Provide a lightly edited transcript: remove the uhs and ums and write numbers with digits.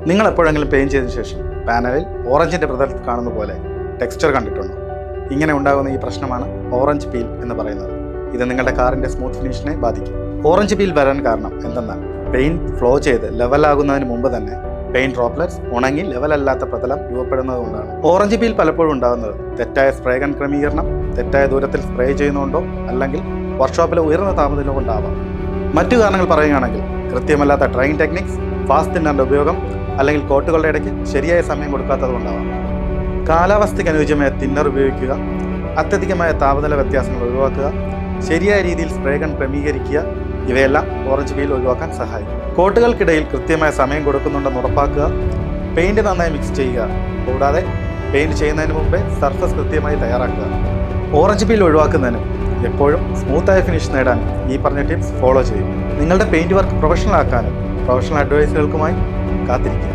നിങ്ങൾ എപ്പോഴെങ്കിലും പെയിൻറ് ചെയ്തതിനു ശേഷം പാനലിൽ ഓറഞ്ചിൻ്റെ പ്രതലത്തിൽ കാണുന്ന പോലെ ടെക്സ്ചർ കണ്ടിട്ടുണ്ടോ? ഇങ്ങനെ ഉണ്ടാകുന്ന ഈ പ്രശ്നമാണ് ഓറഞ്ച് പീൽ എന്ന് പറയുന്നത്. ഇത് നിങ്ങളുടെ കാറിൻ്റെ സ്മൂത്ത് ഫിനിഷിനെ ബാധിക്കും. ഓറഞ്ച് പീൽ വരാൻ കാരണം എന്തെന്നാൽ പെയിൻറ് ഫ്ലോ ചെയ്ത് ലെവലാകുന്നതിന് മുമ്പ് തന്നെ പെയിൻറ് ഡ്രോപ്ലെറ്റ്സ് ഉണങ്ങി ലെവലല്ലാത്ത പ്രതലം രൂപപ്പെടുന്നത് കൊണ്ടാണ്. ഓറഞ്ച് പീൽ പലപ്പോഴും ഉണ്ടാകുന്നത് തെറ്റായ സ്പ്രേ ഗൺ ക്രമീകരണം, തെറ്റായ ദൂരത്തിൽ സ്പ്രേ ചെയ്യുന്നുകൊണ്ടോ അല്ലെങ്കിൽ വർക്ക്ഷോപ്പിലെ ഉയർന്ന താപനില കൊണ്ടാവാം. മറ്റു കാരണങ്ങൾ പറയുകയാണെങ്കിൽ കൃത്യമല്ലാത്ത ഡ്രൈയിങ് ടെക്നിക്സ്, ഫാസ്റ്റ് തിന്നറിൻ്റെ ഉപയോഗം അല്ലെങ്കിൽ കോട്ടുകളുടെ ഇടയ്ക്ക് ശരിയായ സമയം കൊടുക്കാത്തത് കൊണ്ടാവാം. കാലാവസ്ഥയ്ക്ക് അനുയോജ്യമായ തിന്നർ ഉപയോഗിക്കുക, അത്യധികമായ താപനില വ്യത്യാസങ്ങൾ ഒഴിവാക്കുക, ശരിയായ രീതിയിൽ സ്പ്രേ ഗൺ ക്രമീകരിക്കുക, ഇവയെല്ലാം ഓറഞ്ച് പീൽ ഒഴിവാക്കാൻ സഹായിക്കും. കോട്ടുകൾക്കിടയിൽ കൃത്യമായ സമയം കൊടുക്കുന്നുണ്ടെന്ന് ഉറപ്പാക്കുക, പെയിൻറ് നന്നായി മിക്സ് ചെയ്യുക, കൂടാതെ പെയിൻറ് ചെയ്യുന്നതിന് മുമ്പേ സർഫസ് കൃത്യമായി തയ്യാറാക്കുക. ഓറഞ്ച് പീൽ ഒഴിവാക്കുന്നതിനും എപ്പോഴും സ്മൂത്തായ ഫിനിഷ് നേടാൻ ഈ പറഞ്ഞ ടിപ്സ് ഫോളോ ചെയ്യും. നിങ്ങളുടെ പെയിൻറ് വർക്ക് പ്രൊഫഷണൽ ആക്കാനും പ്രൊഫഷണൽ അഡ്വൈസുകൾക്കുമായി കാത്തിരിക്കുക.